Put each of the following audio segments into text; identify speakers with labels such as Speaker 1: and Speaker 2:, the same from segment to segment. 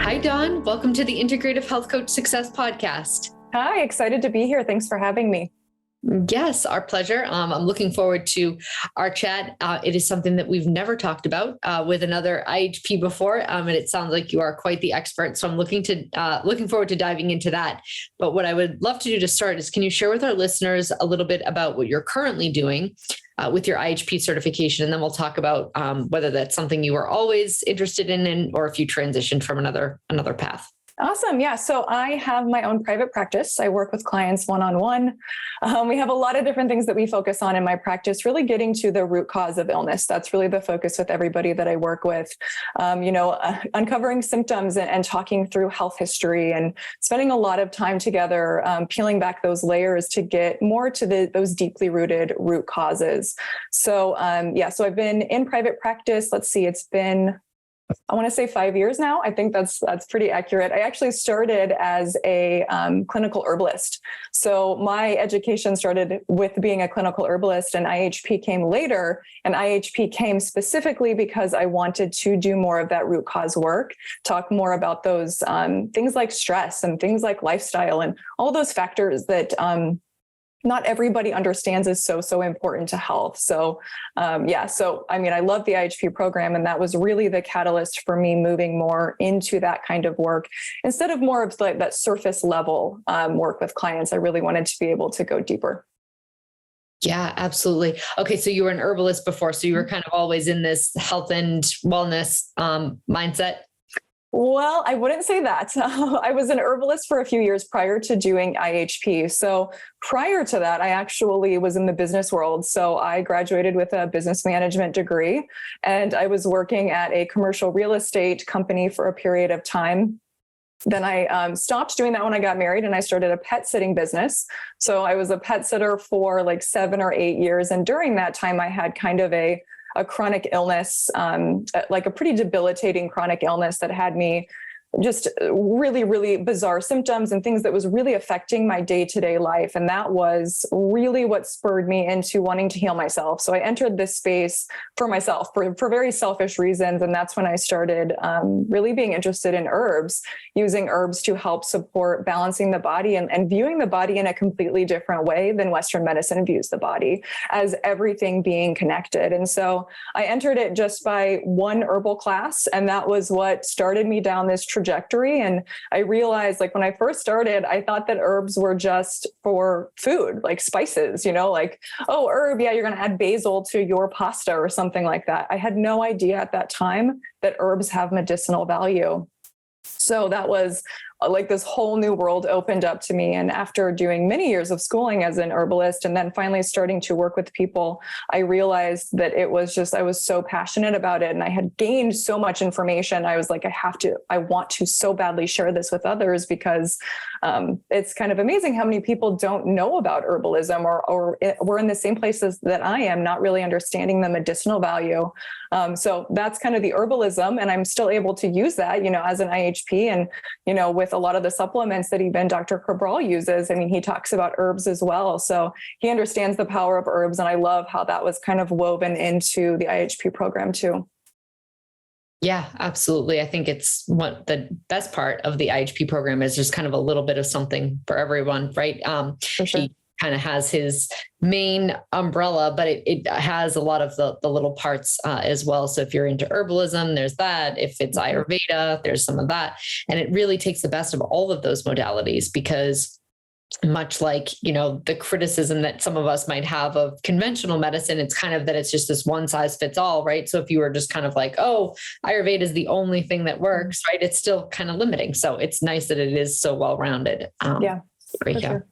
Speaker 1: Hi, Dawn. Welcome to the Integrative Health Coach Success Podcast.
Speaker 2: Hi, excited to be here. Thanks for having me.
Speaker 1: Yes, our pleasure. I'm looking forward to our chat. It is something that we've never talked about with another IHP before, and it sounds like you are quite the expert. So I'm looking forward to diving into that. But what I would love to do to start is, can you share with our listeners a little bit about what you're currently doing with your IHP certification, and then we'll talk about whether that's something you were always interested in, or if you transitioned from another path.
Speaker 2: Awesome. Yeah. So I have my own private practice. I work with clients one-on-one. We have a lot of different things that we focus on in my practice, really getting to the root cause of illness. That's really the focus with everybody that I work with, uncovering symptoms and talking through health history and spending a lot of time together, peeling back those layers to get more to those deeply rooted root causes. So, so I've been in private practice. Let's see, it's been, I want to say 5 years now. I think that's pretty accurate. I actually started as a clinical herbalist. So my education started with being a clinical herbalist, and IHP came later. And IHP came specifically because I wanted to do more of that root cause work, talk more about those things like stress and things like lifestyle and all those factors that not everybody understands is so important to health. So, I love the IHP program, and that was really the catalyst for me moving more into that kind of work instead of more of like that surface level work with clients. I really wanted to be able to go deeper.
Speaker 1: Yeah, absolutely. Okay. So you were an herbalist before, so you were kind of always in this health and wellness mindset.
Speaker 2: Well, I wouldn't say that. I was an herbalist for a few years prior to doing IHP. So prior to that, I actually was in the business world. So I graduated with a business management degree, and I was working at a commercial real estate company for a period of time. Then I stopped doing that when I got married, and I started a pet sitting business. So I was a pet sitter for like 7 or 8 years. And during that time, I had kind of a chronic illness, like a pretty debilitating chronic illness that had me just really, really bizarre symptoms and things that was really affecting my day-to-day life. And that was really what spurred me into wanting to heal myself. So I entered this space for myself for very selfish reasons. And that's when I started really being interested in herbs, using herbs to help support balancing the body and viewing the body in a completely different way than Western medicine views the body, as everything being connected. And so I entered it just by one herbal class, and that was what started me down this trajectory. And I realized, like, when I first started, I thought that herbs were just for food, like spices, like, oh, herb, yeah, you're going to add basil to your pasta or something like that. I had no idea at that time that herbs have medicinal value. So that was like this whole new world opened up to me. And after doing many years of schooling as an herbalist and then finally starting to work with people, I realized that it was just, I was so passionate about it. And I had gained so much information. I was like, I want to so badly share this with others, because it's kind of amazing how many people don't know about herbalism or we're in the same places that I am, not really understanding the medicinal value. So that's kind of the herbalism. And I'm still able to use that, as an IHP and, with a lot of the supplements that even Dr. Cabral uses. I mean, he talks about herbs as well. So he understands the power of herbs. And I love how that was kind of woven into the IHP program too.
Speaker 1: Yeah, absolutely. I think it's what the best part of the IHP program is, just kind of a little bit of something for everyone, right?
Speaker 2: For sure.
Speaker 1: He kind of has his main umbrella, but it has a lot of the little parts as well. So if you're into herbalism, there's that. If it's Ayurveda, there's some of that. And it really takes the best of all of those modalities, because much like, the criticism that some of us might have of conventional medicine, it's kind of that it's just this one size fits all, right? So if you were just kind of like, oh, Ayurveda is the only thing that works, right? It's still kind of limiting. So it's nice that it is so well-rounded.
Speaker 2: Yeah.
Speaker 1: Great. Yeah. Sure.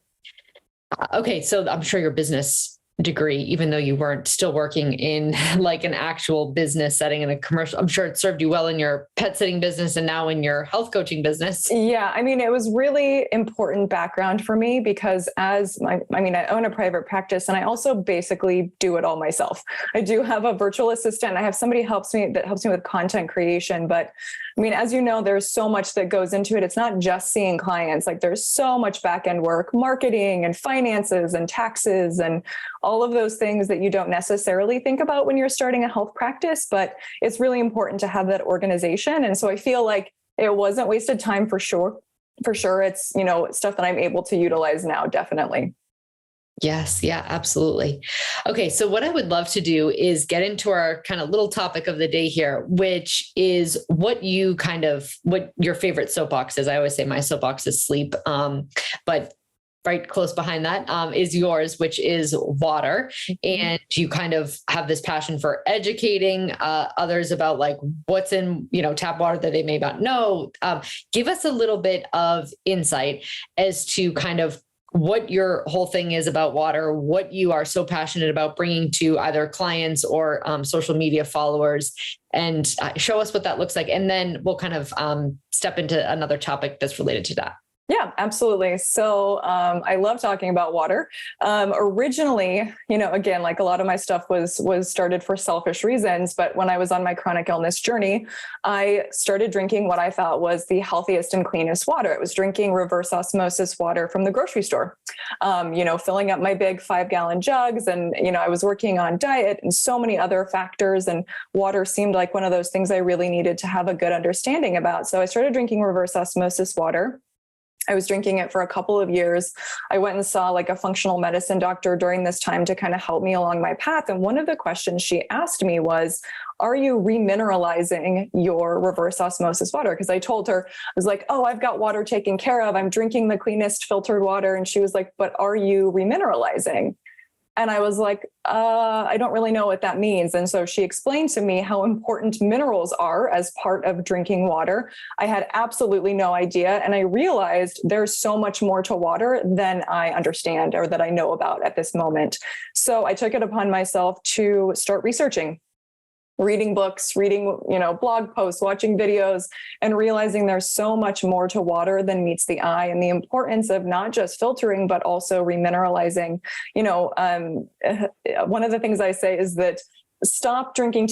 Speaker 1: Okay. So I'm sure your business degree, even though you weren't still working in like an actual business setting in a commercial, I'm sure it served you well in your pet sitting business and now in your health coaching business.
Speaker 2: Yeah. I mean, it was really important background for me, because I own a private practice and I also basically do it all myself. I do have a virtual assistant. I have somebody that helps me with content creation, but I mean, as you know, there's so much that goes into it. It's not just seeing clients. Like, there's so much back-end work, marketing and finances and taxes and all of those things that you don't necessarily think about when you're starting a health practice, but it's really important to have that organization. And so I feel like it wasn't wasted time for sure. For sure. It's, stuff that I'm able to utilize now, definitely.
Speaker 1: Yes. Yeah, absolutely. Okay. So what I would love to do is get into our kind of little topic of the day here, which is what your favorite soapbox is. I always say my soapbox is sleep. But right close behind that is yours, which is water. And you kind of have this passion for educating others about like what's in, tap water that they may not know. Give us a little bit of insight as to kind of what your whole thing is about water, what you are so passionate about bringing to either clients or social media followers, and show us what that looks like. And then we'll kind of step into another topic that's related to that.
Speaker 2: Yeah, absolutely. So I love talking about water. Originally, again, like a lot of my stuff was started for selfish reasons. But when I was on my chronic illness journey, I started drinking what I thought was the healthiest and cleanest water. It was drinking reverse osmosis water from the grocery store, filling up my big 5-gallon jugs. And, I was working on diet and so many other factors. And water seemed like one of those things I really needed to have a good understanding about. So I started drinking reverse osmosis water. I was drinking it for a couple of years. I went and saw like a functional medicine doctor during this time to kind of help me along my path. And one of the questions she asked me was, are you remineralizing your reverse osmosis water? Because I told her, I was like, oh, I've got water taken care of. I'm drinking the cleanest filtered water. And she was like, but are you remineralizing? And I was like, I don't really know what that means. And so she explained to me how important minerals are as part of drinking water. I had absolutely no idea. And I realized there's so much more to water than I understand or that I know about at this moment. So I took it upon myself to start researching, reading books, reading, blog posts, watching videos, and realizing there's so much more to water than meets the eye, and the importance of not just filtering, but also remineralizing. One of the things I say is that stop drinking,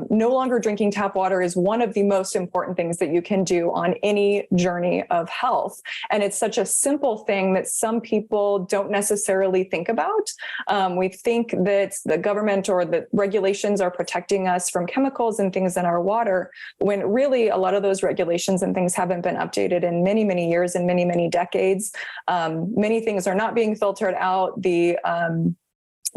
Speaker 2: no longer drinking tap water is one of the most important things that you can do on any journey of health. And it's such a simple thing that some people don't necessarily think about. We think that the government or the regulations are protecting us from chemicals and things in our water, when really a lot of those regulations and things haven't been updated in many, many years and many, many decades. Many things are not being filtered out. The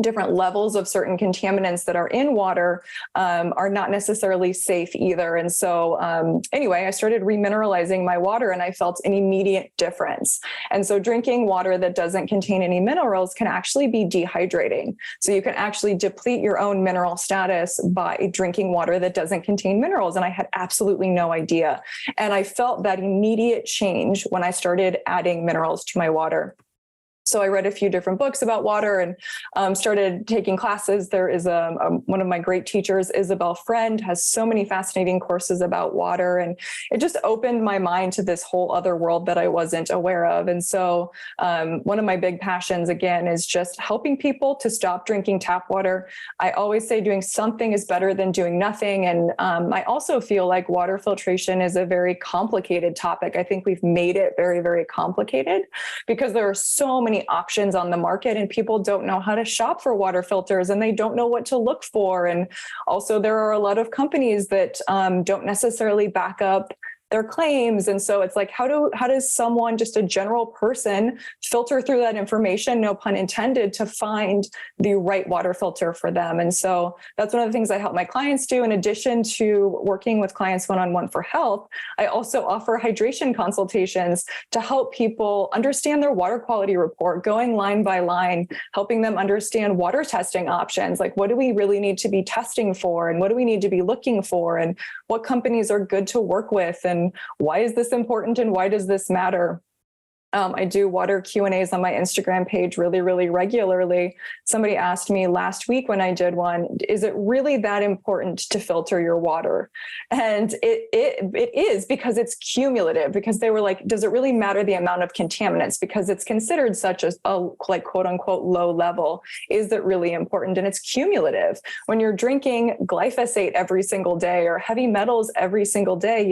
Speaker 2: different levels of certain contaminants that are in water are not necessarily safe either. And so anyway, I started remineralizing my water and I felt an immediate difference. And so drinking water that doesn't contain any minerals can actually be dehydrating. So you can actually deplete your own mineral status by drinking water that doesn't contain minerals. And I had absolutely no idea. And I felt that immediate change when I started adding minerals to my water. So I read a few different books about water and started taking classes. There is one of my great teachers, Isabel Friend, has so many fascinating courses about water. And it just opened my mind to this whole other world that I wasn't aware of. And so one of my big passions, again, is just helping people to stop drinking tap water. I always say doing something is better than doing nothing. And I also feel like water filtration is a very complicated topic. I think we've made it very, very complicated because there are so many options on the market and people don't know how to shop for water filters and they don't know what to look for. And also there are a lot of companies that don't necessarily back up their claims. And so it's like, how does someone, just a general person, filter through that information, no pun intended, to find the right water filter for them? And so that's one of the things I help my clients do. In addition to working with clients one-on-one for health, I also offer hydration consultations to help people understand their water quality report, going line by line, helping them understand water testing options. Like, what do we really need to be testing for? And what do we need to be looking for? And what companies are good to work with? And why is this important and why does this matter? I do water Q&As on my Instagram page really, really regularly. Somebody asked me last week when I did one, is it really that important to filter your water? And it is, because it's cumulative, because they were like, does it really matter the amount of contaminants? Because it's considered such a like quote unquote low level. Is it really important? And it's cumulative. When you're drinking glyphosate every single day or heavy metals every single day,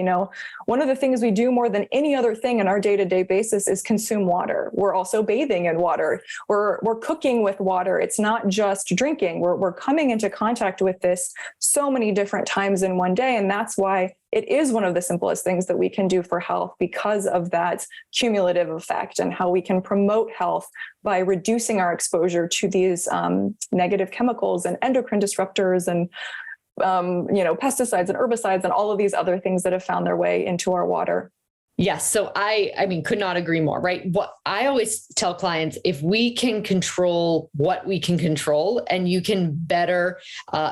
Speaker 2: one of the things we do more than any other thing in our day-to-day basis is consume water. We're also bathing in water. We're cooking with water. It's not just drinking. We're coming into contact with this so many different times in one day. And that's why it is one of the simplest things that we can do for health, because of that cumulative effect and how we can promote health by reducing our exposure to these negative chemicals and endocrine disruptors and pesticides and herbicides and all of these other things that have found their way into our water.
Speaker 1: Yes. So I mean, could not agree more, right? What I always tell clients, if we can control what we can control and you can better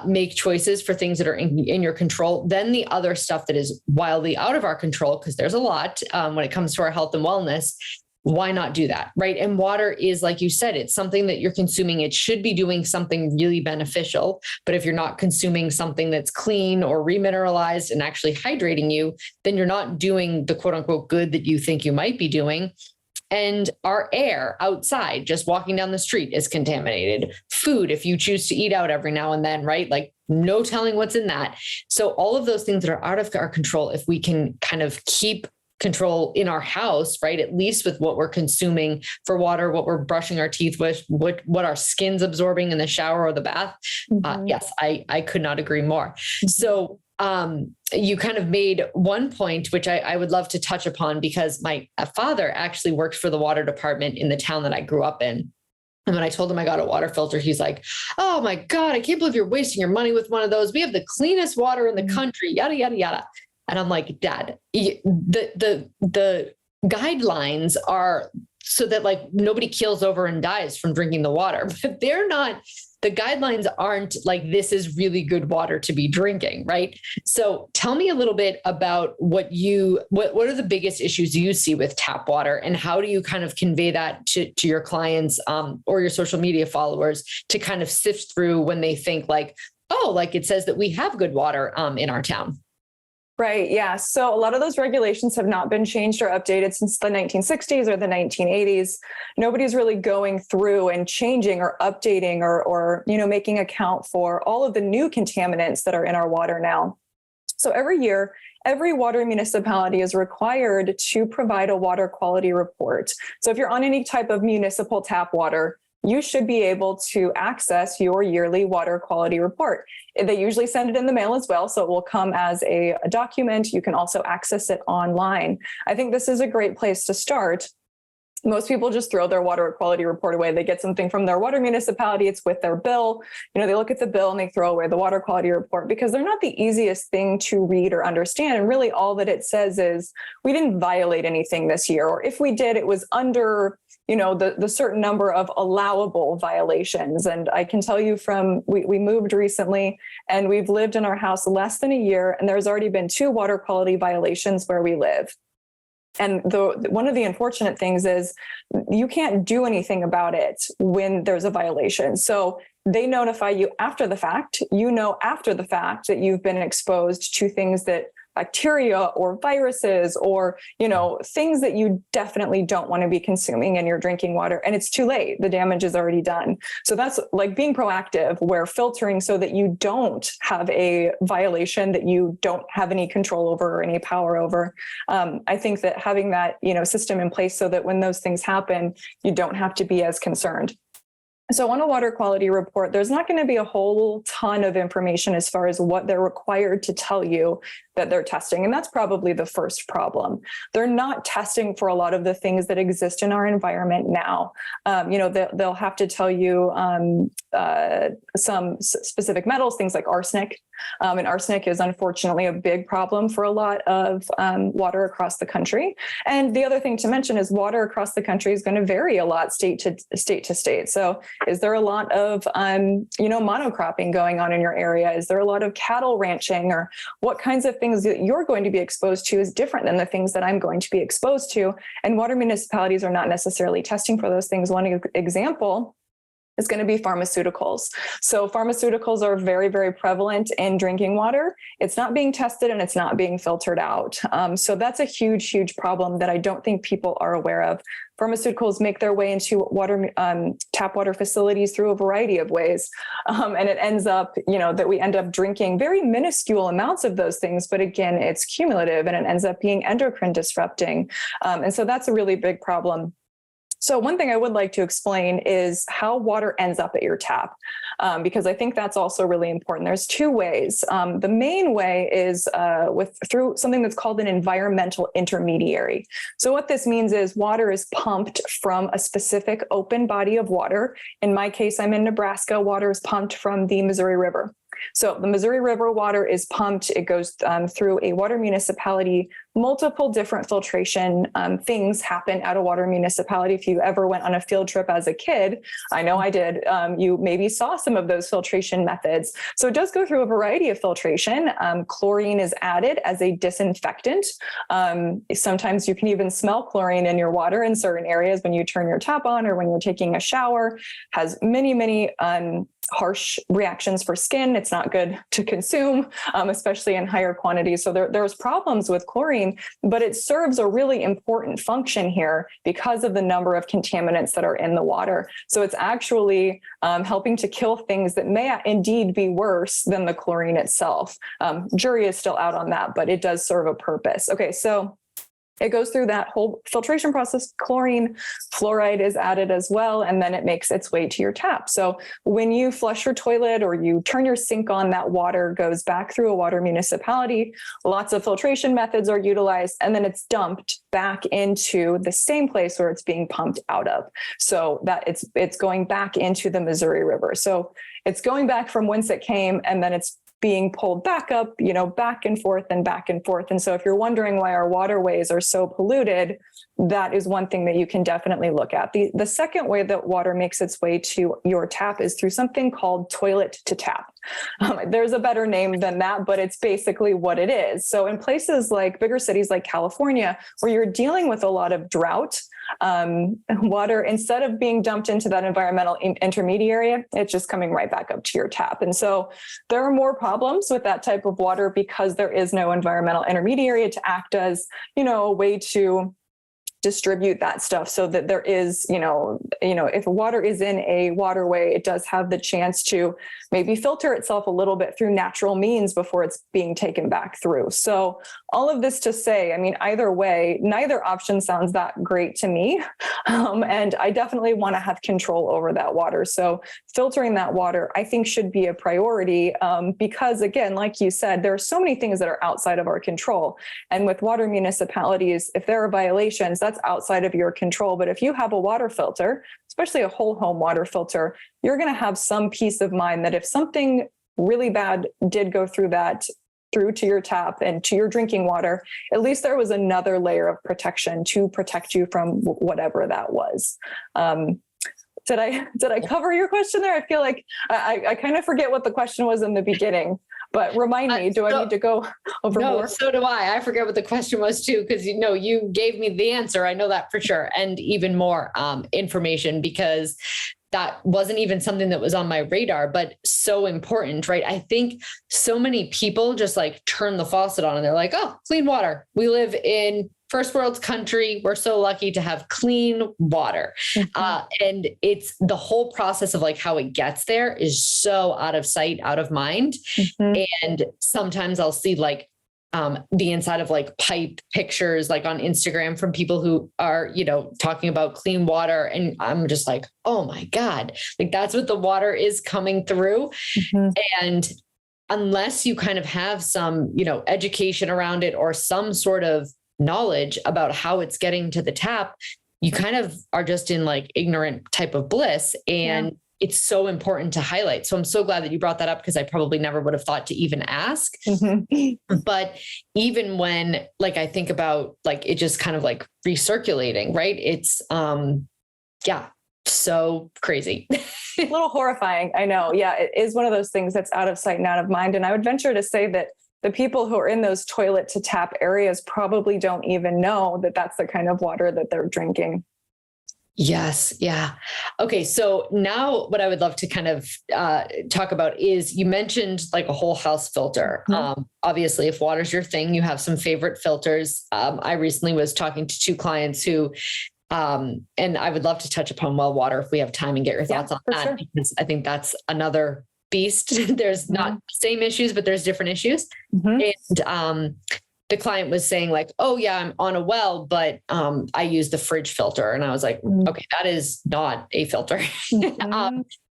Speaker 1: make choices for things that are in your control, then the other stuff that is wildly out of our control, because there's a lot when it comes to our health and wellness, why not do that, right? And water is, like you said, it's something that you're consuming. It should be doing something really beneficial. But if you're not consuming something that's clean or remineralized and actually hydrating you, then you're not doing the quote unquote good that you think you might be doing. And our air outside, just walking down the street, is contaminated. Food, if you choose to eat out every now and then, right? Like no telling what's in that. So all of those things that are out of our control, if we can kind of keep control in our house, right? At least with what we're consuming for water, what we're brushing our teeth with, what our skin's absorbing in the shower or the bath. Yes, I could not agree more. So you kind of made one point, which I would love to touch upon, because my father actually worked for the water department in the town that I grew up in. And when I told him I got a water filter, he's like, "Oh my God, I can't believe you're wasting your money with one of those. We have the cleanest water in the country, yada, yada, yada." And I'm like, "Dad, the guidelines are so that like nobody keels over and dies from drinking the water, but they're not, the guidelines aren't like, this is really good water to be drinking," right? So tell me a little bit about what are the biggest issues you see with tap water, and how do you kind of convey that to your clients or your social media followers to kind of sift through when they think like, oh, like it says that we have good water in our town.
Speaker 2: Right. Yeah. So a lot of those regulations have not been changed or updated since the 1960s or the 1980s. Nobody's really going through and changing or updating or making account for all of the new contaminants that are in our water now. So every year, every water municipality is required to provide a water quality report. So if you're on any type of municipal tap water, you should be able to access your yearly water quality report. They usually send it in the mail as well, so it will come as a document. You can also access it online. I think this is a great place to start. Most people just throw their water quality report away. They get something from their water municipality, it's with their bill. They look at the bill and they throw away the water quality report because they're not the easiest thing to read or understand. And really all that it says is, we didn't violate anything this year, or if we did, it was under the certain number of allowable violations. And I can tell you we moved recently and we've lived in our house less than a year, and there's already been 2 water quality violations where we live. And one of the unfortunate things is you can't do anything about it when there's a violation. So they notify you after the fact, after the fact that you've been exposed to things that bacteria or viruses or, things that you definitely don't want to be consuming in your drinking water. And it's too late. The damage is already done. So that's like being proactive, where filtering so that you don't have a violation that you don't have any control over or any power over. I think that having that, system in place so that when those things happen, you don't have to be as concerned. So on a water quality report, there's not going to be a whole ton of information as far as what they're required to tell you that they're testing. And that's probably the first problem. They're not testing for a lot of the things that exist in our environment now. They'll have to tell you some specific metals, things like arsenic. And arsenic is unfortunately a big problem for a lot of water across the country. And the other thing to mention is water across the country is going to vary a lot state to state. So is there a lot of, monocropping going on in your area? Is there a lot of cattle ranching, or what kinds of things that you're going to be exposed to is different than the things that I'm going to be exposed to? And water municipalities are not necessarily testing for those things. One example is going to be pharmaceuticals. So pharmaceuticals are very, very prevalent in drinking water. It's not being tested and it's not being filtered out. So that's a huge, huge problem that I don't think people are aware of. Pharmaceuticals make their way into tap water facilities through a variety of ways. And it ends up, that we end up drinking very minuscule amounts of those things. But again, it's cumulative and it ends up being endocrine disrupting. And so that's a really big problem. So one thing I would like to explain is how water ends up at your tap, because I think that's also really important. There's two ways. The main way is through something that's called an environmental intermediary. So what this means is water is pumped from a specific open body of water. In my case, I'm in Nebraska. Water is pumped from the Missouri River. So the Missouri River water is pumped. It goes through a water municipality. Multiple different filtration things happen at a water municipality. If you ever went on a field trip as a kid, I know I did, you maybe saw some of those filtration methods. So it does go through a variety of filtration. Chlorine is added as a disinfectant. Sometimes you can even smell chlorine in your water in certain areas when you turn your tap on or when you're taking a shower. Has many, many harsh reactions for skin. It's not good to consume, especially in higher quantities. So there's problems with chlorine, but it serves a really important function here because of the number of contaminants that are in the water. So it's actually helping to kill things that may indeed be worse than the chlorine itself. Jury is still out on that, but it does serve a purpose. Okay, so it goes through that whole filtration process. Chlorine, fluoride is added as well, and then it makes its way to your tap. So when you flush your toilet or you turn your sink on, that water goes back through a water municipality. Lots of filtration methods are utilized, and then it's dumped back into the same place where it's being pumped out of. So that it's going back into the Missouri River. So it's going back from whence it came, and then it's being pulled back up, back and forth and back and forth. And so if you're wondering why our waterways are so polluted, that is one thing that you can definitely look at. The second way that water makes its way to your tap is through something called toilet to tap. There's a better name than that, but it's basically what it is. So in places like bigger cities like California, where you're dealing with a lot of drought, water, instead of being dumped into that environmental intermediary, it's just coming right back up to your tap. And so there are more problems with that type of water because there is no environmental intermediary to act as, a way to distribute that stuff so that there is, if water is in a waterway, it does have the chance to maybe filter itself a little bit through natural means before it's being taken back through. So all of this to say, either way, neither option sounds that great to me. And I definitely want to have control over that water. So filtering that water, I think, should be a priority because, again, like you said, there are so many things that are outside of our control. And with water municipalities, if there are violations, that's outside of your control. But if you have a water filter, especially a whole home water filter, you're going to have some peace of mind that if something really bad did go through to your tap and to your drinking water, at least there was another layer of protection to protect you from whatever that was. Did I cover your question there? I feel like I kind of forget what the question was in the beginning. But remind me, do I need to go over more?
Speaker 1: So do I. I forget what the question was too, because you gave me the answer. I know that for sure. And even more information, because that wasn't even something that was on my radar, but so important, right? I think so many people just like turn the faucet on and they're like, oh, clean water. We live in first world country. We're so lucky to have clean water. Mm-hmm. And it's the whole process of like how it gets there is so out of sight, out of mind. Mm-hmm. And sometimes I'll see like the inside of like pipe pictures, like on Instagram from people who are, talking about clean water. And I'm just like, oh my God, like that's what the water is coming through. Mm-hmm. And unless you kind of have some, education around it or some sort of knowledge about how it's getting to the tap, you kind of are just in like ignorant type of bliss. And it's so important to highlight. So I'm so glad that you brought that up because I probably never would have thought to even ask. Mm-hmm. But even when like, I think about like, it just kind of like recirculating, right? It's, so crazy.
Speaker 2: A little horrifying. I know. Yeah. It is one of those things that's out of sight and out of mind. And I would venture to say that the people who are in those toilet to tap areas probably don't even know that that's the kind of water that they're drinking.
Speaker 1: Yes. Yeah. Okay. So now what I would love to kind of talk about is you mentioned like a whole house filter. Obviously, if water's your thing, you have some favorite filters. I recently was talking to two clients who, and I would love to touch upon well water if we have time and get your thoughts on that,
Speaker 2: sure.
Speaker 1: because I think that's another beast. There's not same issues, but there's different issues. And the client was saying like, oh yeah, I'm on a well, but I use the fridge filter. And I was like, okay, that is not a filter.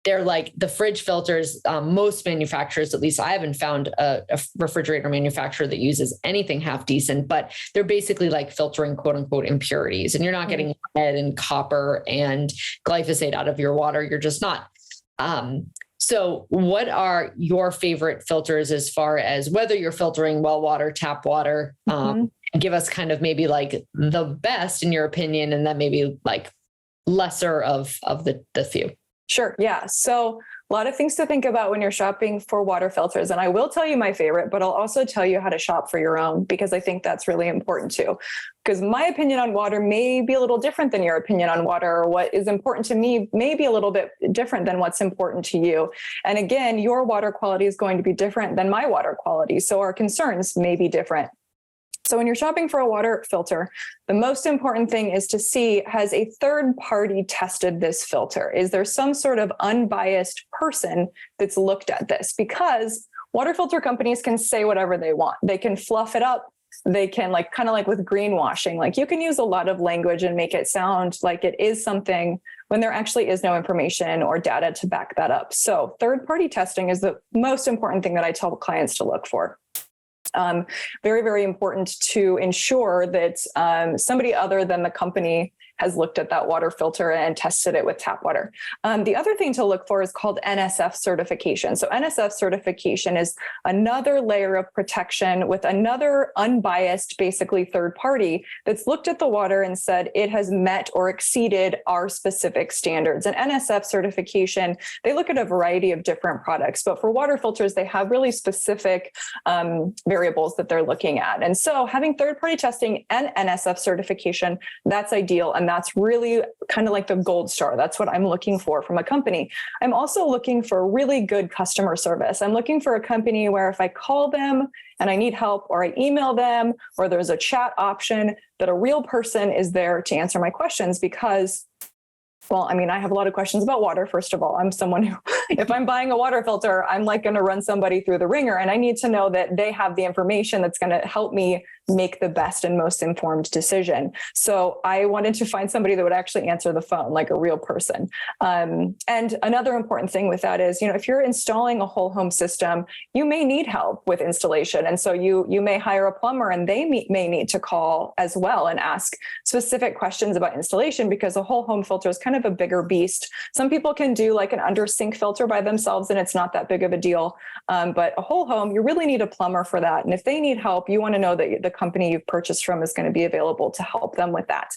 Speaker 1: They're like the fridge filters, most manufacturers, at least I haven't found a refrigerator manufacturer that uses anything half decent, but they're basically like filtering quote unquote impurities, and you're not getting lead and copper and glyphosate out of your water. You're just not. So what are your favorite filters as far as whether you're filtering well water, tap water? Give us kind of maybe like the best in your opinion, and then maybe like lesser of the few.
Speaker 2: Sure. Yeah. So a lot of things to think about when you're shopping for water filters. And I will tell you my favorite, but I'll also tell you how to shop for your own, because I think that's really important too. Because my opinion on water may be a little different than your opinion on water, or what is important to me may be a little bit different than what's important to you. And again, your water quality is going to be different than my water quality. So our concerns may be different. So when you're shopping for a water filter, the most important thing is to see, has a third party tested this filter? Is there some sort of unbiased person that's looked at this? Because water filter companies can say whatever they want. They can fluff it up. They can like, kind of like with greenwashing, like you can use a lot of language and make it sound like it is something when there actually is no information or data to back that up. So third party testing is the most important thing that I tell clients to look for. Very, very important to ensure that somebody other than the company has looked at that water filter and tested it with tap water. The other thing to look for is called NSF certification. So NSF certification is another layer of protection with another unbiased, basically third party that's looked at the water and said it has met or exceeded our specific standards. And NSF certification, they look at a variety of different products, but for water filters, they have really specific variables that they're looking at. And so having third party testing and NSF certification, that's ideal. And that's really kind of like the gold star. That's what I'm looking for from a company. I'm also looking for really good customer service. I'm looking for a company where if I call them and I need help, or I email them, or there's a chat option, that a real person is there to answer my questions. Because, well, I mean, I have a lot of questions about water. First of all, I'm someone who, if I'm buying a water filter, I'm like going to run somebody through the ringer, and I need to know that they have the information that's going to help me make the best and most informed decision. So I wanted to find somebody that would actually answer the phone like a real person. And another important thing with that is, if you're installing a whole home system, you may need help with installation. And so you may hire a plumber, and they may need to call as well and ask specific questions about installation, because a whole home filter is kind of a bigger beast. Some people can do like an under sink filter by themselves, and it's not that big of a deal. But a whole home, you really need a plumber for that. And if they need help, you want to know that the company you've purchased from is going to be available to help them with that.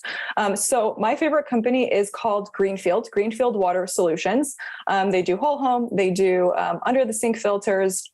Speaker 2: So my favorite company is called Greenfield Water Solutions. They do whole home, they do under the sink filters.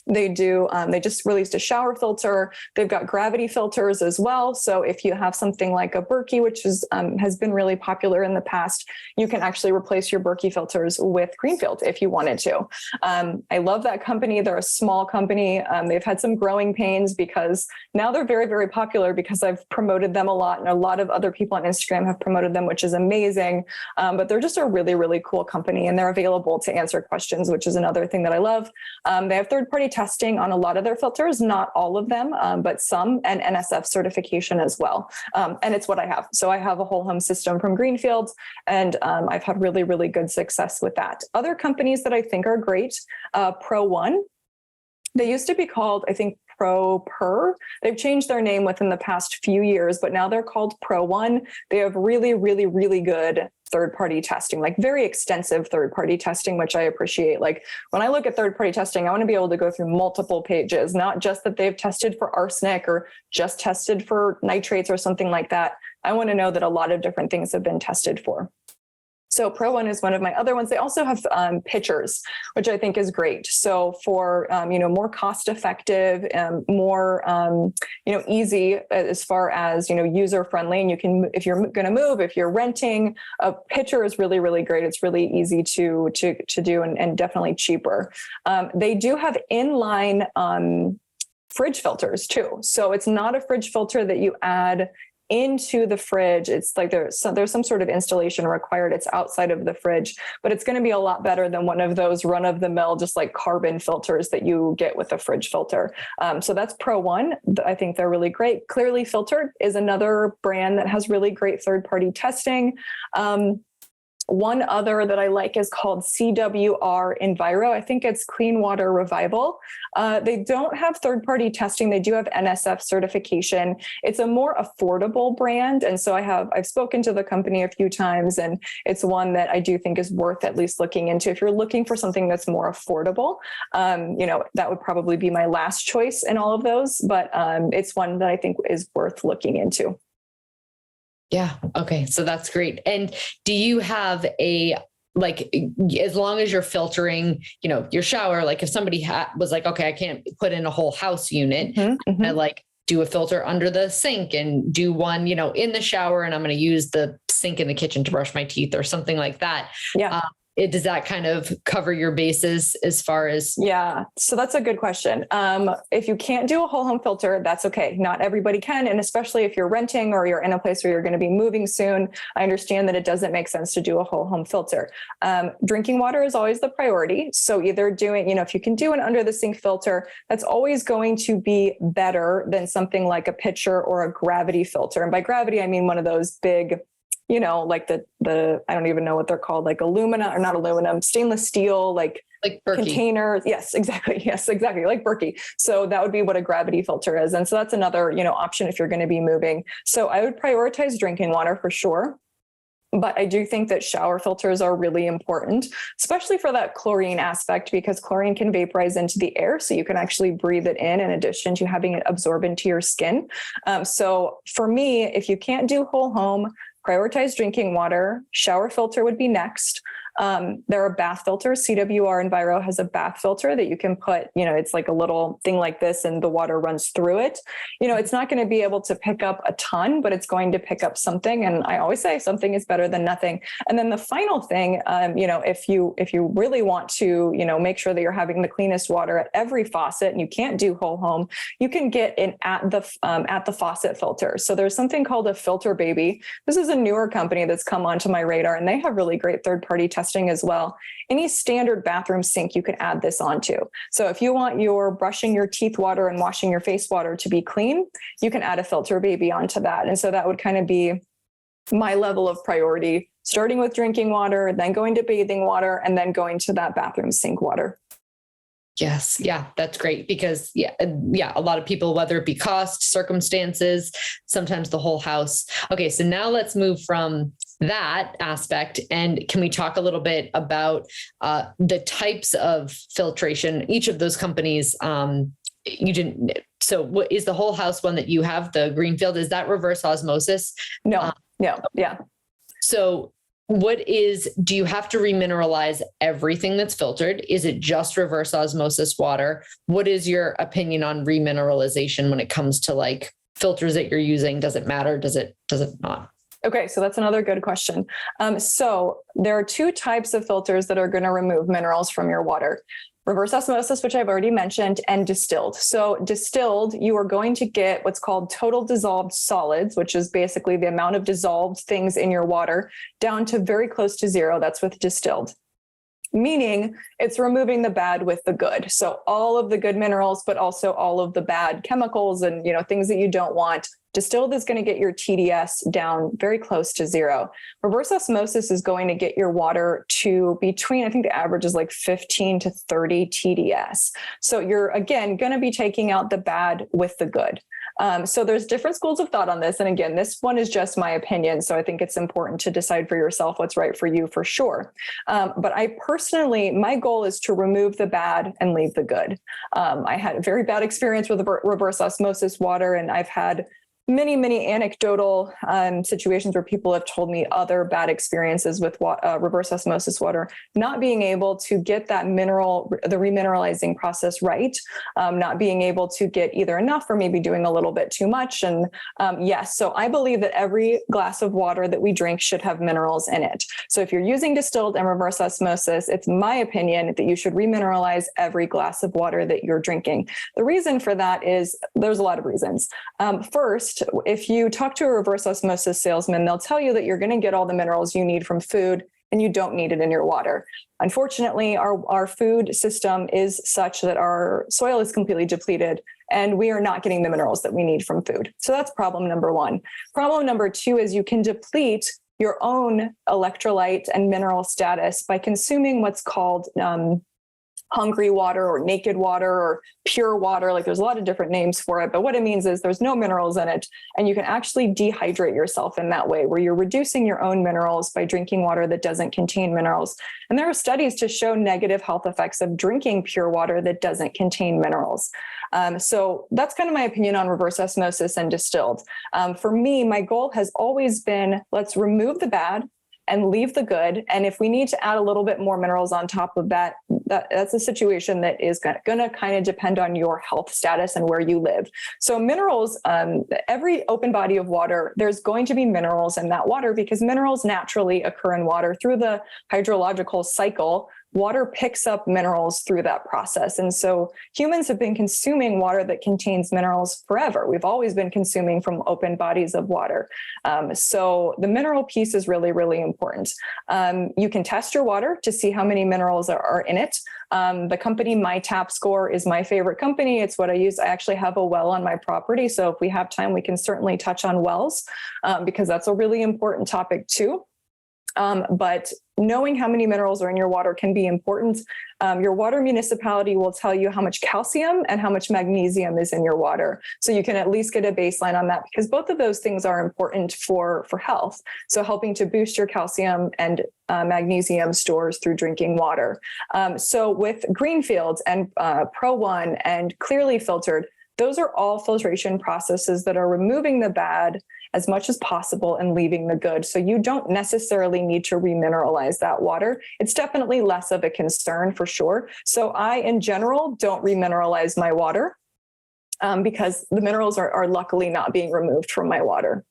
Speaker 2: They just released a shower filter. They've got gravity filters as well. So if you have something like a Berkey, which has been really popular in the past, you can actually replace your Berkey filters with Greenfield if you wanted to. I love that company. They're a small company. They've had some growing pains because now they're very, very popular because I've promoted them a lot, and a lot of other people on Instagram have promoted them, which is amazing. But they're just a really, really cool company, and they're available to answer questions, which is another thing that I love. They have third-party testing on a lot of their filters, not all of them, but some, and NSF certification as well. And it's what I have. So I have a whole home system from Greenfield, and I've had really, really good success with that. Other companies that I think are great, Pro One. They used to be called, I think, ProPer. They've changed their name within the past few years, but now they're called Pro One. They have really, really, really good third-party testing, like very extensive third-party testing, which I appreciate. Like when I look at third-party testing, I want to be able to go through multiple pages, not just that they've tested for arsenic or just tested for nitrates or something like that. I want to know that a lot of different things have been tested for. So Pro One is one of my other ones. They also have pitchers, which I think is great. So for more cost effective and more easy as far as user friendly, and you can, if you're going to move, if you're renting, a pitcher is really, really great. It's really easy to do and definitely cheaper. They do have inline fridge filters too. So it's not a fridge filter that you add into the fridge. It's like there's some sort of installation required. It's outside of the fridge, but it's going to be a lot better than one of those run of the mill, just like carbon filters that you get with a fridge filter. So that's Pro One. I think they're really great. Clearly Filtered is another brand that has really great third-party testing. One other that I like is called CWR Enviro. I think it's Clean Water Revival. They don't have third-party testing. They do have NSF certification. It's a more affordable brand. And so I've spoken to the company a few times, and it's one that I do think is worth at least looking into. If you're looking for something that's more affordable, that would probably be my last choice in all of those, but it's one that I think is worth looking into.
Speaker 1: Yeah. Okay. So that's great. And do you have as long as you're filtering, your shower, like if somebody was like, okay, I can't put in a whole house unit,
Speaker 2: Mm-hmm.
Speaker 1: I do a filter under the sink and do one, in the shower, and I'm going to use the sink in the kitchen to brush my teeth or something like that.
Speaker 2: Yeah.
Speaker 1: Does that kind of cover your bases as far as?
Speaker 2: Yeah. So that's a good question. If you can't do a whole home filter, that's okay. Not everybody can. And especially if you're renting or you're in a place where you're going to be moving soon, I understand that it doesn't make sense to do a whole home filter. Drinking water is always the priority. So either doing, if you can do an under the sink filter, that's always going to be better than something like a pitcher or a gravity filter. And by gravity, I mean one of those big, like the I don't even know what they're called, like not aluminum, stainless steel, like
Speaker 1: Berkey.
Speaker 2: Containers. Yes, exactly. Like Berkey. So that would be what a gravity filter is. And so that's another, option if you're going to be moving. So I would prioritize drinking water for sure. But I do think that shower filters are really important, especially for that chlorine aspect, because chlorine can vaporize into the air. So you can actually breathe it in addition to having it absorb into your skin. So for me, if you can't do whole home, prioritize drinking water. Shower filter would be next. There are bath filters. CWR Enviro has a bath filter that you can put, it's like a little thing like this and the water runs through it. It's not going to be able to pick up a ton, but it's going to pick up something. And I always say something is better than nothing. And then the final thing, if you really want to, make sure that you're having the cleanest water at every faucet and you can't do whole home, you can get an at the faucet filter. So there's something called a Filter Baby. This is a newer company that's come onto my radar, and they have really great third-party testing as well. Any standard bathroom sink you can add this onto. So if you want your brushing your teeth water and washing your face water to be clean, you can add a Filter Baby onto that. And so that would kind of be my level of priority, starting with drinking water, then going to bathing water, and then going to that bathroom sink water.
Speaker 1: Yes. Yeah, that's great because a lot of people, whether it be cost, circumstances, sometimes the whole house. Okay. So now let's move from that aspect. And can we talk a little bit about the types of filtration? Each of those companies, so what is the whole house one that you have, the Greenfield, is that reverse osmosis?
Speaker 2: No. Yeah.
Speaker 1: So do you have to remineralize everything that's filtered? Is it just reverse osmosis water? What is your opinion on remineralization when it comes to filters that you're using? Does it matter? Does it not?
Speaker 2: Okay, so that's another good question. So there are two types of filters that are going to remove minerals from your water. Reverse osmosis, which I've already mentioned, and distilled. So distilled, you are going to get what's called total dissolved solids, which is basically the amount of dissolved things in your water down to very close to zero. That's with distilled. Meaning it's removing the bad with the good. So all of the good minerals, but also all of the bad chemicals and, things that you don't want. Distilled is going to get your TDS down very close to zero. Reverse osmosis is going to get your water to between, I think the average is 15 to 30 TDS. So you're, again, going to be taking out the bad with the good. So there's different schools of thought on this. And again, this one is just my opinion. So I think it's important to decide for yourself what's right for you for sure. But I personally, my goal is to remove the bad and leave the good. I had a very bad experience with reverse osmosis water, and I've had many, many anecdotal situations where people have told me other bad experiences with reverse osmosis water, not being able to get that the remineralizing process right, not being able to get either enough or maybe doing a little bit too much. And yes, so I believe that every glass of water that we drink should have minerals in it. So if you're using distilled and reverse osmosis, it's my opinion that you should remineralize every glass of water that you're drinking. The reason for that is there's a lot of reasons. First, if you talk to a reverse osmosis salesman, they'll tell you that you're going to get all the minerals you need from food and you don't need it in your water. Unfortunately, our food system is such that our soil is completely depleted and we are not getting the minerals that we need from food. So that's problem number one. Problem number two is you can deplete your own electrolyte and mineral status by consuming what's called hungry water or naked water or pure water. Like there's a lot of different names for it, but what it means is there's no minerals in it. And you can actually dehydrate yourself in that way, where you're reducing your own minerals by drinking water that doesn't contain minerals. And there are studies to show negative health effects of drinking pure water that doesn't contain minerals. So that's kind of my opinion on reverse osmosis and distilled. For me, my goal has always been, let's remove the bad and leave the good. And if we need to add a little bit more minerals on top of that, that's a situation that is going to kind of depend on your health status and where you live. So minerals, every open body of water, there's going to be minerals in that water because minerals naturally occur in water through the hydrological cycle. Water picks up minerals through that process. And so humans have been consuming water that contains minerals forever. We've always been consuming from open bodies of water. So the mineral piece is really, really important. You can test your water to see how many minerals are in it. The company MyTapScore is my favorite company. It's what I use. I actually have a well on my property. So if we have time, we can certainly touch on wells because that's a really important topic too. But knowing how many minerals are in your water can be important. Your water municipality will tell you how much calcium and how much magnesium is in your water. So you can at least get a baseline on that because both of those things are important for health. So helping to boost your calcium and magnesium stores through drinking water. So with Greenfields and Pro One and Clearly Filtered, those are all filtration processes that are removing the bad as much as possible and leaving the good. So you don't necessarily need to remineralize that water. It's definitely less of a concern for sure. So I, in general, don't remineralize my water because the minerals are luckily not being removed from my water.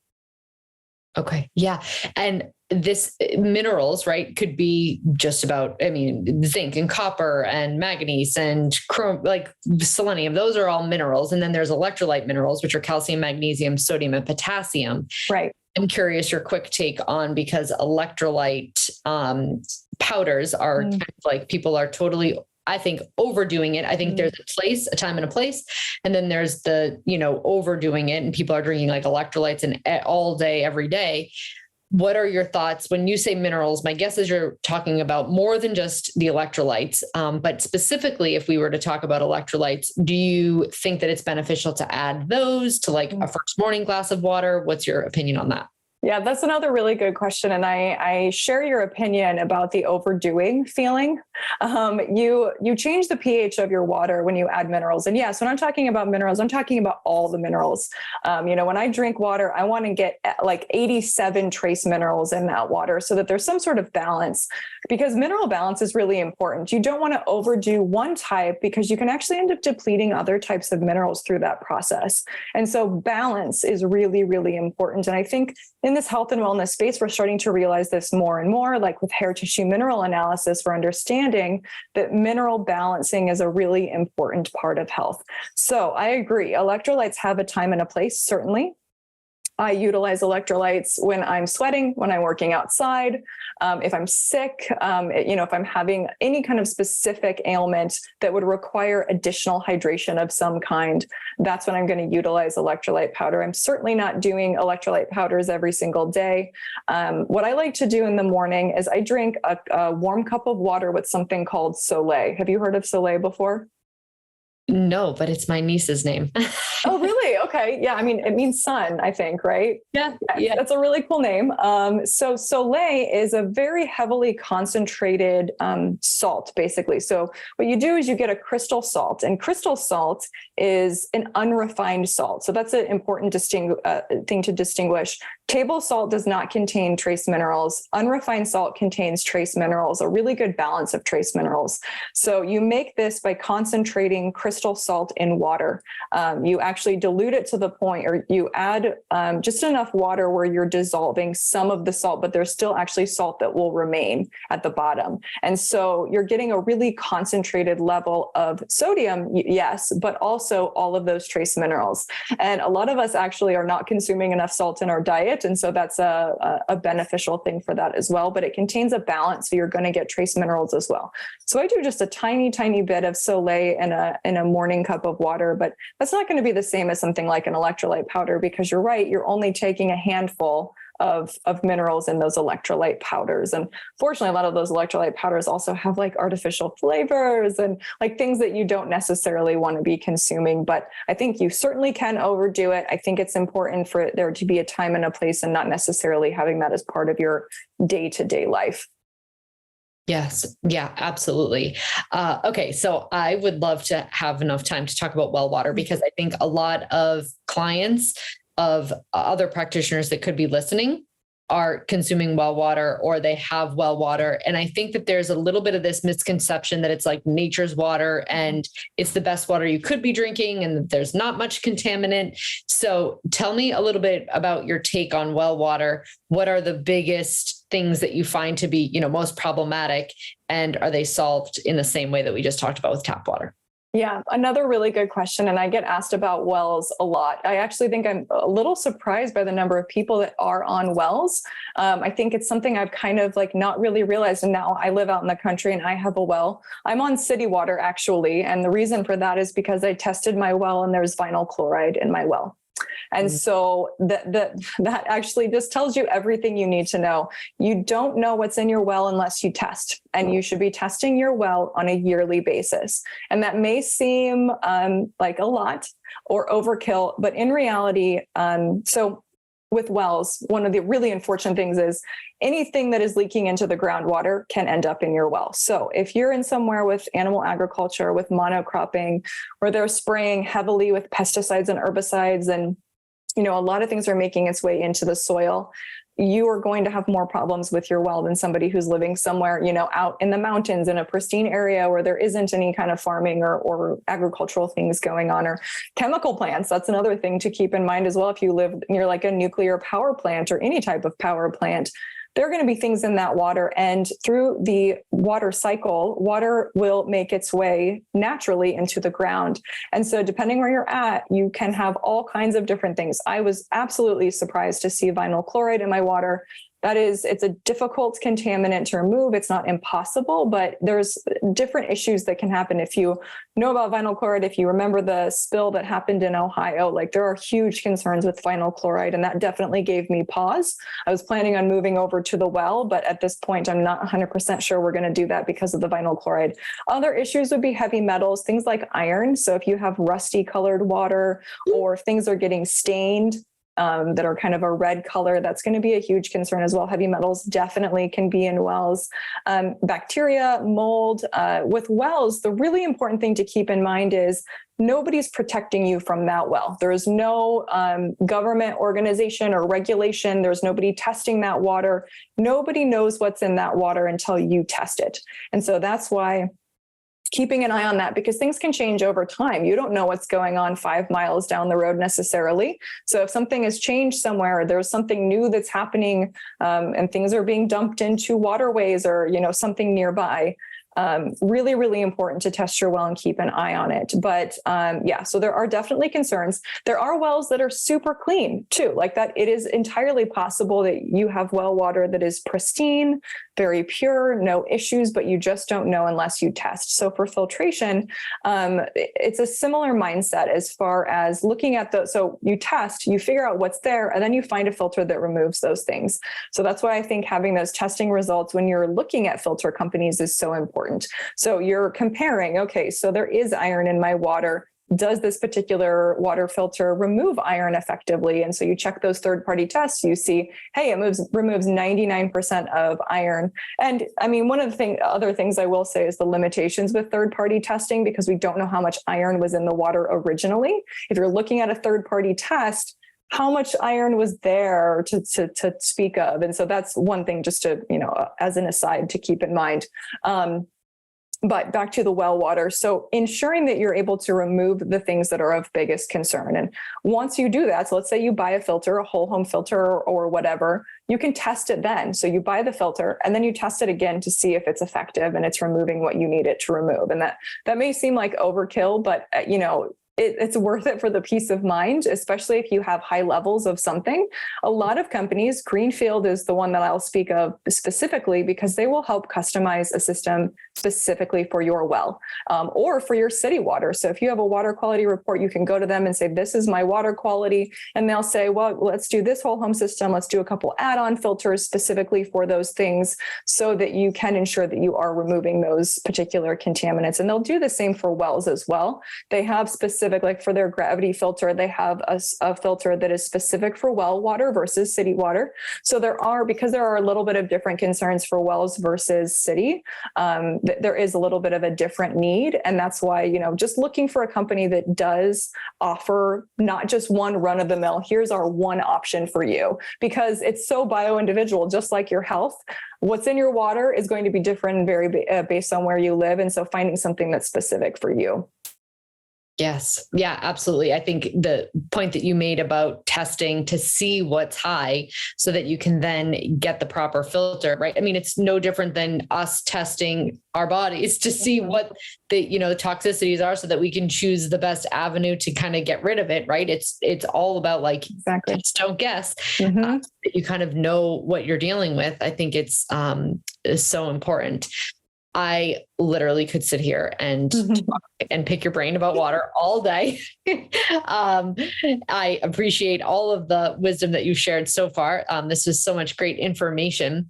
Speaker 1: Okay. Yeah. And this minerals, right, could be just about, I mean, zinc and copper and manganese and chrome, like selenium. Those are all minerals. And then there's electrolyte minerals, which are calcium, magnesium, sodium, and potassium.
Speaker 2: Right.
Speaker 1: I'm curious your quick take on, because electrolyte powders are kind of like, people are totally, I think, overdoing it. I think there's a time and a place. And then there's the, overdoing it, and people are drinking like electrolytes and all day, every day. What are your thoughts when you say minerals? My guess is you're talking about more than just the electrolytes. But specifically, if we were to talk about electrolytes, do you think that it's beneficial to add those to like a first morning glass of water? What's your opinion on that?
Speaker 2: Yeah, that's another really good question. And I share your opinion about the overdoing feeling. You change the pH of your water when you add minerals. And yes, when I'm talking about minerals, I'm talking about all the minerals. When I drink water, I want to get like 87 trace minerals in that water so that there's some sort of balance, because mineral balance is really important. You don't want to overdo one type because you can actually end up depleting other types of minerals through that process. And so balance is really, really important. And I think in this health and wellness space, we're starting to realize this more and more, like with hair tissue mineral analysis, we're understanding that mineral balancing is a really important part of health. So I agree. Electrolytes have a time and a place, certainly. I utilize electrolytes when I'm sweating, when I'm working outside, if I'm sick, if I'm having any kind of specific ailment that would require additional hydration of some kind, that's when I'm going to utilize electrolyte powder. I'm certainly not doing electrolyte powders every single day. What I like to do in the morning is I drink a warm cup of water with something called Soleil. Have you heard of Soleil before?
Speaker 1: No, but it's my niece's name.
Speaker 2: Oh, really? Okay. Yeah. I mean, it means sun, I think, right?
Speaker 1: Yeah.
Speaker 2: Yes,
Speaker 1: Yeah.
Speaker 2: that's a really cool name. So Soleil is a very heavily concentrated salt, basically. So what you do is you get a crystal salt, and crystal salt is an unrefined salt. So that's an important thing to distinguish. Table salt does not contain trace minerals. Unrefined salt contains trace minerals, a really good balance of trace minerals. So you make this by concentrating crystal salt in water. You actually dilute it to the point, or you add just enough water where you're dissolving some of the salt, but there's still actually salt that will remain at the bottom. And so you're getting a really concentrated level of sodium, yes, but also all of those trace minerals. And a lot of us actually are not consuming enough salt in our diet. And so that's a beneficial thing for that as well. But it contains a balance, so you're going to get trace minerals as well. So I do just a tiny, tiny bit of Soleil in a morning cup of water, but that's not going to be the same as something like an electrolyte powder, because you're right, you're only taking a handful of minerals in those electrolyte powders. And fortunately, a lot of those electrolyte powders also have like artificial flavors and like things that you don't necessarily want to be consuming. But I think you certainly can overdo it. I think it's important for there to be a time and a place, and not necessarily having that as part of your day-to-day life.
Speaker 1: Yes. Yeah, absolutely. Okay. So I would love to have enough time to talk about well water, because I think a lot of clients of other practitioners that could be listening are consuming well water, or they have well water. And I think that there's a little bit of this misconception that it's like nature's water and it's the best water you could be drinking, and that there's not much contaminant. So tell me a little bit about your take on well water. What are the biggest things that you find to be, most problematic? And are they solved in the same way that we just talked about with tap water?
Speaker 2: Yeah, another really good question. And I get asked about wells a lot. I actually think I'm a little surprised by the number of people that are on wells. I think it's something I've kind of like not really realized. And now I live out in the country and I have a well. I'm on city water actually. And the reason for that is because I tested my well and there's vinyl chloride in my well. And so that actually just tells you everything you need to know. You don't know what's in your well unless you test, and you should be testing your well on a yearly basis. And that may seem like a lot or overkill, but in reality, so with wells, one of the really unfortunate things is anything that is leaking into the groundwater can end up in your well. So if you're in somewhere with animal agriculture, with monocropping, where they're spraying heavily with pesticides and herbicides, and a lot of things are making its way into the soil, you are going to have more problems with your well than somebody who's living somewhere, out in the mountains in a pristine area where there isn't any kind of farming or agricultural things going on, or chemical plants. That's another thing to keep in mind as well. If you live near like a nuclear power plant or any type of power plant, there are going to be things in that water. And through the water cycle, water will make its way naturally into the ground. And so depending where you're at, you can have all kinds of different things. I was absolutely surprised to see vinyl chloride in my water. It's a difficult contaminant to remove. It's not impossible, but there's different issues that can happen. If you know about vinyl chloride, if you remember the spill that happened in Ohio, like there are huge concerns with vinyl chloride, and that definitely gave me pause. I was planning on moving over to the well, but at this point, I'm not 100% sure we're going to do that because of the vinyl chloride. Other issues would be heavy metals, things like iron. So if you have rusty colored water, or if things are getting stained, that are kind of a red color, that's going to be a huge concern as well. Heavy metals definitely can be in wells. Bacteria, mold. With wells, the really important thing to keep in mind is nobody's protecting you from that well. There is no government organization or regulation. There's nobody testing that water. Nobody knows what's in that water until you test it. And so that's why keeping an eye on that, because things can change over time. You don't know what's going on 5 miles down the road necessarily. So if something has changed somewhere, there's something new that's happening, and things are being dumped into waterways or, something nearby. Really, really important to test your well and keep an eye on it. But so there are definitely concerns. There are wells that are super clean too, like that. It is entirely possible that you have well water that is pristine, very pure, no issues, but you just don't know unless you test. So for filtration, it's a similar mindset as far as looking at so you test, you figure out what's there, and then you find a filter that removes those things. So that's why I think having those testing results when you're looking at filter companies is so important. important. So you're comparing, okay, so there is iron in my water. Does this particular water filter remove iron effectively? And so you check those third-party tests, you see, hey, it removes 99% of iron. And I mean, one of the other things I will say is the limitations with third-party testing, because we don't know how much iron was in the water originally. If you're looking at a third-party test, how much iron was there to speak of? And so that's one thing just to, as an aside to keep in mind. But back to the well water. So ensuring that you're able to remove the things that are of biggest concern. And once you do that, so let's say you buy a filter, a whole home filter or whatever, you can test it then. So you buy the filter and then you test it again to see if it's effective and it's removing what you need it to remove. And that may seem like overkill, but it's worth it for the peace of mind, especially if you have high levels of something. A lot of companies, Greenfield is the one that I'll speak of specifically, because they will help customize a system specifically for your well or for your city water. So if you have a water quality report, you can go to them and say, this is my water quality. And they'll say, well, let's do this whole home system. Let's do a couple add-on filters specifically for those things so that you can ensure that you are removing those particular contaminants. And they'll do the same for wells as well. They have specific, like for their gravity filter, they have a filter that is specific for well water versus city water. So because there are a little bit of different concerns for wells versus city, there is a little bit of a different need. And that's why, just looking for a company that does offer not just one run of the mill, here's our one option for you, because it's so bio-individual, just like your health. What's in your water is going to be different and vary based on where you live. And so finding something that's specific for you.
Speaker 1: Yes. Yeah, absolutely. I think the point that you made about testing to see what's high so that you can then get the proper filter, right? I mean, it's no different than us testing our bodies to see what the toxicities are so that we can choose the best avenue to kind of get rid of it, right? It's all about exactly. Test, don't guess. That you kind of know what you're dealing with. I think it's so important. I literally could sit here and talk and pick your brain about water all day. I appreciate all of the wisdom that you shared so far. This was so much great information.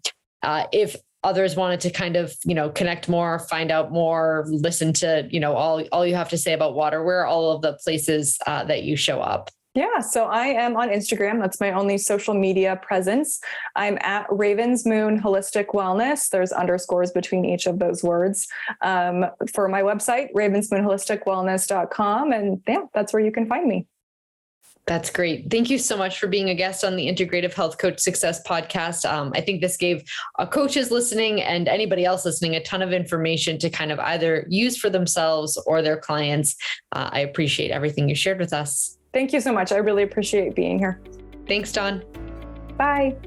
Speaker 1: If others wanted to kind of, connect more, find out more, listen to, all you have to say about water, where are all of the places that you show up?
Speaker 2: Yeah, so I am on Instagram. That's my only social media presence. I'm at Raven's Moon Holistic Wellness. There's underscores between each of those words. For my website, ravensmoonholisticwellness.com. And yeah, that's where you can find me.
Speaker 1: That's great. Thank you so much for being a guest on the Integrative Health Coach Success Podcast. I think this gave coaches listening and anybody else listening a ton of information to kind of either use for themselves or their clients. I appreciate everything you shared with us.
Speaker 2: Thank you so much. I really appreciate being here.
Speaker 1: Thanks, Dawn.
Speaker 2: Bye.